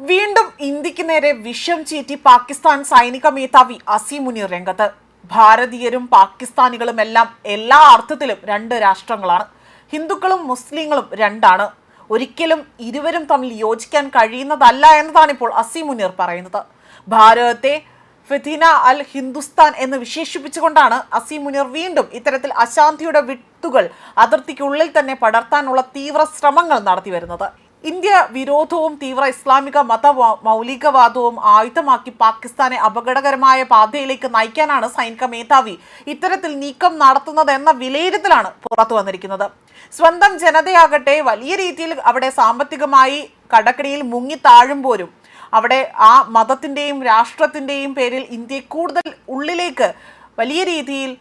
വീണ്ടും ഇന്ത്യക്ക് നേരെ വിഷം ചീറ്റി പാകിസ്ഥാൻ സൈനിക മേധാവി അസീം മുനീർ രംഗത്ത്. ഭാരതീയരും പാകിസ്ഥാനികളും എല്ലാം എല്ലാ അർത്ഥത്തിലും രണ്ട് രാഷ്ട്രങ്ങളാണ്. ഹിന്ദുക്കളും മുസ്ലിങ്ങളും രണ്ടാണ്. ഒരിക്കലും ഇരുവരും തമ്മിൽ യോജിക്കാൻ കഴിയുന്നതല്ല എന്നതാണ് ഇപ്പോൾ അസീം മുനീർ പറയുന്നത്. ഭാരതത്തെ ഫിത്തിന അൽ ഹിന്ദുസ്ഥാൻ എന്ന് വിശേഷിപ്പിച്ചുകൊണ്ടാണ് അസീം മുനീർ വീണ്ടും ഇത്തരത്തിൽ അശാന്തിയുടെ വിത്തുകൾ അതിർത്തിക്കുള്ളിൽ തന്നെ പടർത്താനുള്ള തീവ്ര ശ്രമങ്ങൾ നടത്തി വരുന്നത്. ഇന്ത്യ വിരോധവും തീവ്ര ഇസ്ലാമിക മത മൗലികവാദവും ആയുധമാക്കി പാകിസ്ഥാനെ അപകടകരമായ പാതയിലേക്ക് നയിക്കാനാണ് സൈനിക മേധാവി ഇത്തരത്തിൽ നീക്കം നടത്തുന്നത് എന്ന വിലയിരുത്തലാണ് പുറത്തു വന്നിരിക്കുന്നത്. സ്വന്തം ജനതയാകട്ടെ വലിയ രീതിയിൽ അവിടെ സാമ്പത്തികമായി കടക്കടിയിൽ മുങ്ങി താഴുമ്പോഴും അവിടെ ആ മതത്തിൻ്റെയും രാഷ്ട്രത്തിൻ്റെയും പേരിൽ ഇന്ത്യയെ കൂടുതൽ ഉള്ളിലേക്ക് വലിയ രീതിയിൽ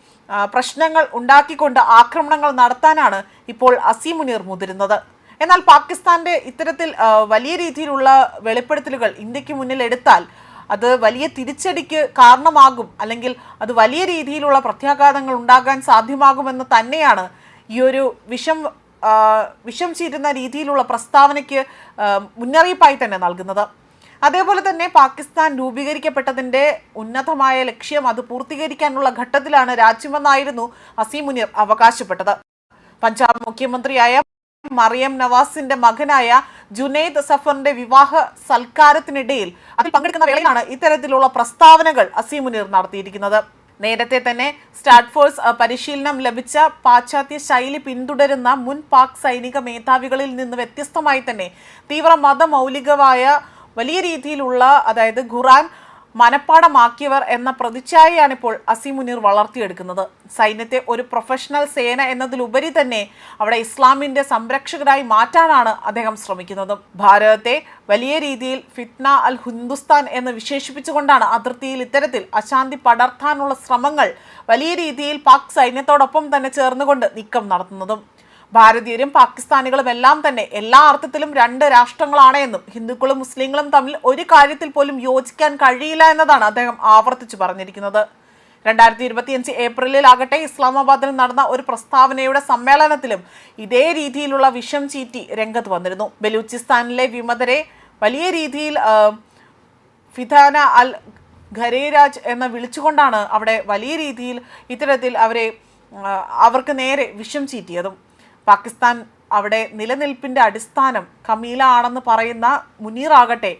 പ്രശ്നങ്ങൾ ഉണ്ടാക്കിക്കൊണ്ട് ആക്രമണങ്ങൾ നടത്താനാണ് ഇപ്പോൾ അസീം മുനീർ മുതിരുന്നത്. എന്നാൽ പാകിസ്ഥാന്റെ ഇത്തരത്തിൽ വലിയ രീതിയിലുള്ള വെളിപ്പെടുത്തലുകൾ ഇന്ത്യക്ക് മുന്നിൽ എടുത്താൽ അത് വലിയ തിരിച്ചടിക്ക് കാരണമാകും, അല്ലെങ്കിൽ അത് വലിയ രീതിയിലുള്ള പ്രത്യാഘാതങ്ങൾ ഉണ്ടാകാൻ സാധ്യമാകുമെന്ന് തന്നെയാണ് ഈ ഒരു വിഷം ചീറ്റുന്ന രീതിയിലുള്ള പ്രസ്താവനയ്ക്ക് മുന്നറിയിപ്പായി തന്നെ നൽകുന്നത്. അതേപോലെ തന്നെ പാകിസ്ഥാൻ രൂപീകരിക്കപ്പെട്ടതിൻ്റെ ഉന്നതമായ ലക്ഷ്യം അത് പൂർത്തീകരിക്കാനുള്ള ഘട്ടത്തിലാണ് രാജ്യമെന്നായിരുന്നു അസീം മുനീർ അവകാശപ്പെട്ടത്. പഞ്ചാബ് മുഖ്യമന്ത്രിയായ മറിയം നവാസിന്റെ മകനായ ജുനൈദ് സഫറിന്റെ വിവാഹ സൽക്കാരത്തിനിടയിൽ അതിൽ പങ്കെടുക്കുന്ന വേളയിലാണ് ഇത്തരത്തിലുള്ള പ്രസ്താവനകൾ അസീം മുനീർ നടത്തിയിരിക്കുന്നത്. നേരത്തെ തന്നെ സ്റ്റാർട്ട് ഫോഴ്സ് പരിശീലനം ലഭിച്ച പാശ്ചാത്യ ശൈലി പിന്തുടരുന്ന മുൻ പാക് സൈനിക മേധാവികളിൽ നിന്ന് വ്യത്യസ്തമായി തന്നെ തീവ്ര മതമൗലികമായ വലിയ രീതിയിലുള്ള, അതായത് ഖുറാൻ മനപ്പാടമാക്കിയവർ എന്ന പ്രതിച്ഛായയാണ് ഇപ്പോൾ അസീം മുനീർ വളർത്തിയെടുക്കുന്നത്. സൈന്യത്തെ ഒരു പ്രൊഫഷണൽ സേന എന്നതിലുപരി തന്നെ അവിടെ ഇസ്ലാമിന്റെ സംരക്ഷകരായി മാറ്റാനാണ് അദ്ദേഹം ശ്രമിക്കുന്നത്. ഭാരതത്തെ വലിയ രീതിയിൽ ഫിത്ന അൽ ഹിന്ദുസ്ഥാൻ എന്ന് വിശേഷിപ്പിച്ചുകൊണ്ടാണ് അതിർത്തിയിൽ ഇത്തരത്തിൽ അശാന്തി പടർത്താനുള്ള ശ്രമങ്ങൾ വലിയ രീതിയിൽ പാക് സൈന്യത്തോടൊപ്പം തന്നെ ചേർന്നുകൊണ്ട് നീക്കം നടത്തുന്നതും. ഭാരതീയരും പാകിസ്ഥാനികളും എല്ലാം തന്നെ എല്ലാ അർത്ഥത്തിലും രണ്ട് രാഷ്ട്രങ്ങളാണ് എന്നും ഹിന്ദുക്കളും മുസ്ലിങ്ങളും തമ്മിൽ ഒരു കാര്യത്തിൽ പോലും യോജിക്കാൻ കഴിയില്ല എന്നതാണ് അദ്ദേഹം ആവർത്തിച്ചു പറഞ്ഞിരിക്കുന്നത്. 2025 ഏപ്രിലിലാകട്ടെ ഇസ്ലാമാബാദിൽ നടന്ന ഒരു പ്രസ്താവനയുടെ സമ്മേളനത്തിലും ഇതേ രീതിയിലുള്ള വിഷം ചീറ്റി രംഗത്ത് വന്നിരുന്നു. ബലൂചിസ്ഥാനിലെ വിമതരെ വലിയ രീതിയിൽ ഫിഥാന അൽ ഖരേരാജ് എന്ന് വിളിച്ചുകൊണ്ടാണ് അവിടെ വലിയ രീതിയിൽ ഇത്തരത്തിൽ അവർക്ക് നേരെ വിഷം ചീറ്റിയതും. പാകിസ്ഥാൻ അവിടെ നിലനിൽപ്പിൻ്റെ അടിസ്ഥാനം കമീല ആണെന്ന് പറയുന്ന മുനീർ ആകട്ടെ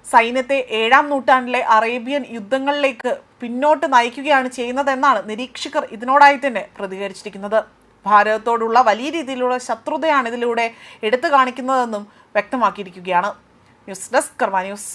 സൈന്യത്തെ 7-ാം നൂറ്റാണ്ടിലെ അറേബ്യൻ യുദ്ധങ്ങളിലേക്ക് പിന്നോട്ട് നയിക്കുകയാണ് ചെയ്യുന്നതെന്നാണ് നിരീക്ഷകർ ഇതിനോടായി തന്നെ പ്രതികരിച്ചിരിക്കുന്നത്. ഭാരതത്തോടുള്ള വലിയ രീതിയിലുള്ള ശത്രുതയാണ് ഇതിലൂടെ എടുത്തു കാണിക്കുന്നതെന്നും വ്യക്തമാക്കിയിരിക്കുകയാണ്. ന്യൂസ് ഡെസ്ക് കർമ്മ ന്യൂസ്.